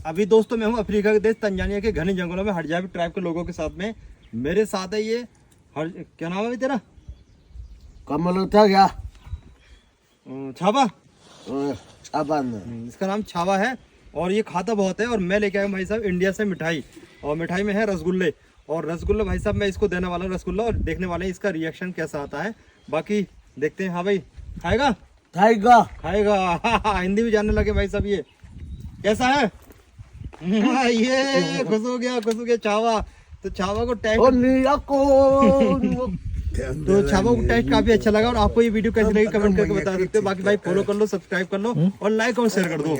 अभी दोस्तों मैं हूँ अफ्रीका के देश तंजानिया के घने जंगलों में हड़जाबी ट्राइब के लोगों के साथ में। मेरे साथ है ये क्या नाम है तेरा? कमल था क्या? छावा। छाबा इसका नाम छावा है और ये खाता बहुत है। और मैं लेके आया हूँ भाई साहब इंडिया से मिठाई, और मिठाई में है रसगुल्ले। और रसगुल्ले भाई साहब मैं इसको देने वाला हूँ रसगुल्ला, और देखने वाले हैं इसका रिएक्शन कैसा आता है। बाकी देखते हैं। हाँ भाई खाएगा? खाएगा खाएगा। हिंदी भी जानने लगे भाई साहब। ये कैसा है? ये खुश हो गया छावा। तो छावा को टेस्ट तो छावा को टेस्ट काफी अच्छा लगा। और आपको ये वीडियो कैसी लगी कमेंट करके बता सकते हो। बाकी भाई फॉलो कर लो, सब्सक्राइब कर लो और लाइक और शेयर कर दो।